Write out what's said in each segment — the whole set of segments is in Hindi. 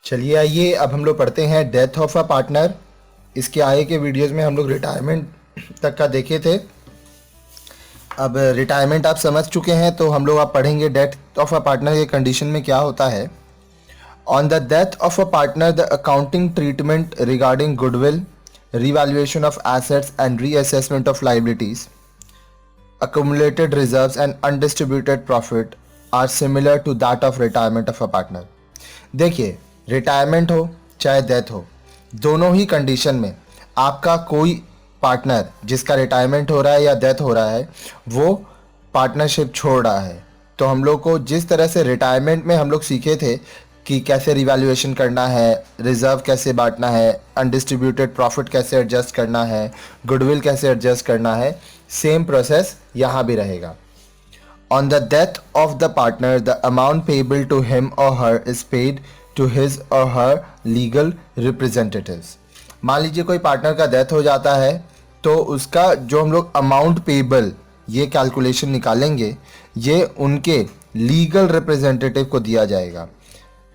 चलिए आइए अब हम लोग पढ़ते हैं डेथ ऑफ अ पार्टनर। इसके आगे के वीडियोस में हम लोग रिटायरमेंट तक का देखे थे। अब रिटायरमेंट आप समझ चुके हैं तो हम लोग अब पढ़ेंगे डेथ ऑफ अ पार्टनर के कंडीशन में क्या होता है। On the death of a partner the accounting treatment regarding goodwill, revaluation of assets and reassessment of liabilities, accumulated reserves and undistributed profit are similar to that of retirement of a partner। देखिए, रिटायरमेंट हो चाहे डेथ हो, दोनों ही कंडीशन में आपका कोई पार्टनर जिसका रिटायरमेंट हो रहा है या डेथ हो रहा है वो पार्टनरशिप छोड़ रहा है। तो हम लोग को जिस तरह से रिटायरमेंट में हम लोग सीखे थे कि कैसे रिवैल्यूएशन करना है, रिजर्व कैसे बांटना है, अनडिस्ट्रीब्यूटेड प्रॉफिट कैसे एडजस्ट करना है, गुडविल कैसे एडजस्ट करना है, सेम प्रोसेस यहाँ भी रहेगा। On the death of the partner, the amount payable to him or her is paid to his or her legal representatives। मान लीजिए कोई पार्टनर का डेथ हो जाता है तो उसका जो हम लोग अमाउंट पेबल ये कैलकुलेशन निकालेंगे ये उनके लीगल रिप्रेजेंटेटिव को दिया जाएगा।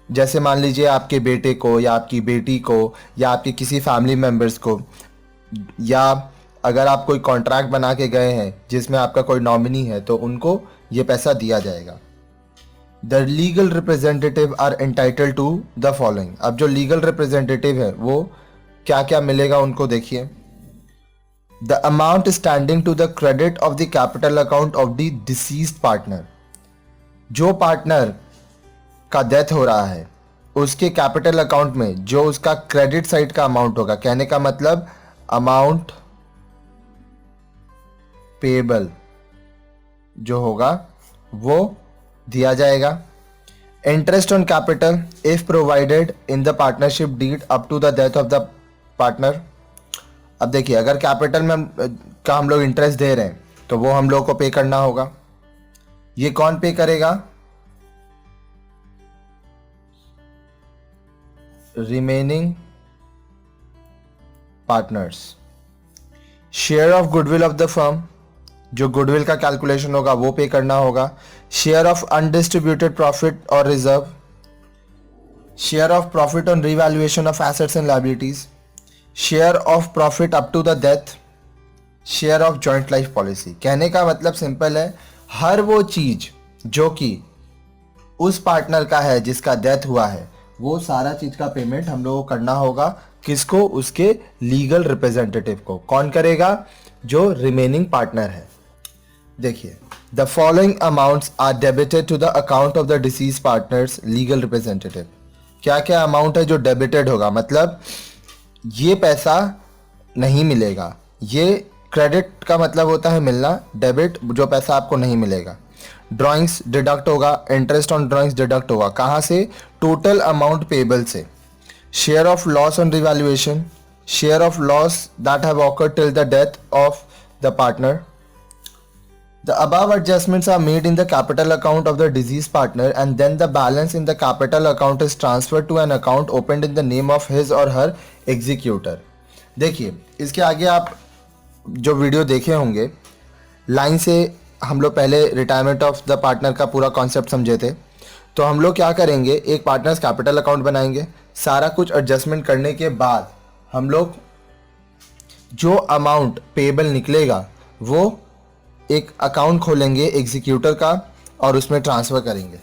जैसे मान लीजिए आपके बेटे को या आपकी बेटी को या आपके किसी फैमिली मेम्बर्स को, या अगर आप कोई कॉन्ट्रैक्ट बना के गए हैं जिसमें आपका कोई नॉमिनी है तो उनको ये पैसा दिया जाएगा। The legal representative are entitled to the following. अब जो लीगल रिप्रेजेंटेटिव है वो क्या क्या मिलेगा उनको देखिए। The amount standing to the credit of the capital account of the deceased partner. जो पार्टनर का डेथ हो रहा है उसके कैपिटल अकाउंट में जो उसका क्रेडिट साइड का अमाउंट होगा, कहने का मतलब अमाउंट पेबल जो होगा वो दिया जाएगा। Interest on capital if provided in the partnership deed up to the death of the partner. अब देखिए अगर कैपिटल में हम लोग इंटरेस्ट दे रहे हैं तो वो हम लोग को पे करना होगा। ये कौन पे करेगा? Remaining partners. Share of goodwill of the firm, जो गुडविल का कैलकुलेशन होगा वो पे करना होगा। शेयर ऑफ अनडिस्ट्रीब्यूटेड प्रॉफिट और reserve, share of profit on revaluation of assets and liabilities, share of profit up to the death, share of joint life policy. कहने का मतलब सिंपल है, हर वो चीज जो कि उस पार्टनर का है जिसका डेथ हुआ है वो सारा चीज का पेमेंट हम लोगों को करना होगा। किसको? उसके लीगल रिप्रेजेंटेटिव को। कौन करेगा? जो रिमेनिंग पार्टनर है। देखिए, the following amounts are debited to the account of the deceased partner's legal representative. क्या क्या अमाउंट है जो डेबिटेड होगा? मतलब ये पैसा नहीं मिलेगा। ये क्रेडिट का मतलब होता है मिलना, डेबिट जो पैसा आपको नहीं मिलेगा। ड्राइंग्स डिडक्ट होगा, इंटरेस्ट ऑन ड्राइंग्स डिडक्ट होगा। कहाँ से? टोटल अमाउंट पेबल से। Share of loss on revaluation, share of loss that have awkward till the death of the partner. The above adjustments are made in the capital account of the deceased partner and then the balance in the capital account is transferred to an account opened in the name of his or her executor। देखिए इसके आगे आप जो वीडियो देखे होंगे लाइन से हम लोग पहले रिटायरमेंट ऑफ द पार्टनर का पूरा कॉन्सेप्ट समझे थे। तो हम लोग क्या करेंगे, एक पार्टनर्स कैपिटल अकाउंट बनाएंगे। सारा कुछ एडजस्टमेंट करने के बाद हम लोग जो अमाउंट पेबल निकलेगा वो एक अकाउंट खोलेंगे एग्जीक्यूटर का और उसमें ट्रांसफ़र करेंगे।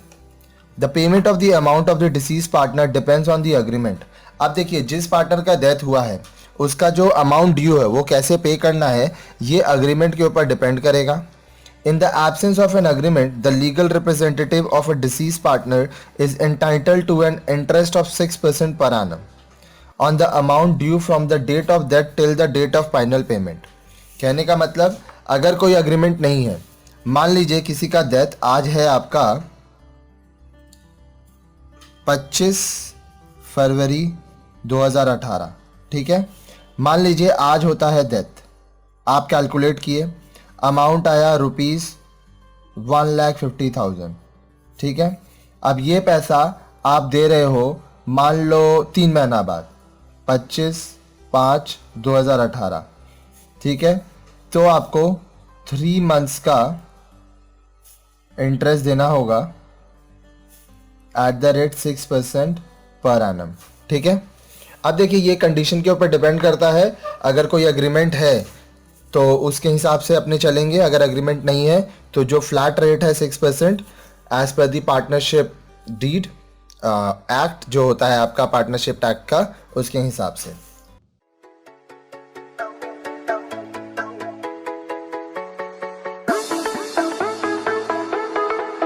The payment of the amount of the disease partner depends on the agreement. अब देखिए जिस पार्टनर का डेथ हुआ है उसका जो अमाउंट ड्यू है वो कैसे पे करना है ये अग्रीमेंट के ऊपर डिपेंड करेगा। In the absence of an agreement, the legal representative of a deceased partner is entitled to an interest of 6% per annum on the amount due from the date of death till the date of final payment। कहने का मतलब अगर कोई अग्रीमेंट नहीं है, मान लीजिए किसी का डेथ आज है आपका 25 फरवरी 2018, ठीक है। मान लीजिए आज होता है डेथ, आप कैलकुलेट किए, अमाउंट आया ₹1,50,000, ठीक है। अब ये पैसा आप दे रहे हो मान लो 3 महीना बाद, 25/5/2018, ठीक है। तो आपको 3 मंथ्स का इंटरेस्ट देना होगा at the rate 6% per annum. ठीक है, अब देखिए ये कंडीशन के ऊपर डिपेंड करता है। अगर कोई एग्रीमेंट है तो उसके हिसाब से अपने चलेंगे, अगर एग्रीमेंट नहीं है तो जो फ्लैट रेट है 6% एज पर दी पार्टनरशिप डीड एक्ट जो होता है आपका पार्टनरशिप एक्ट का, उसके हिसाब से।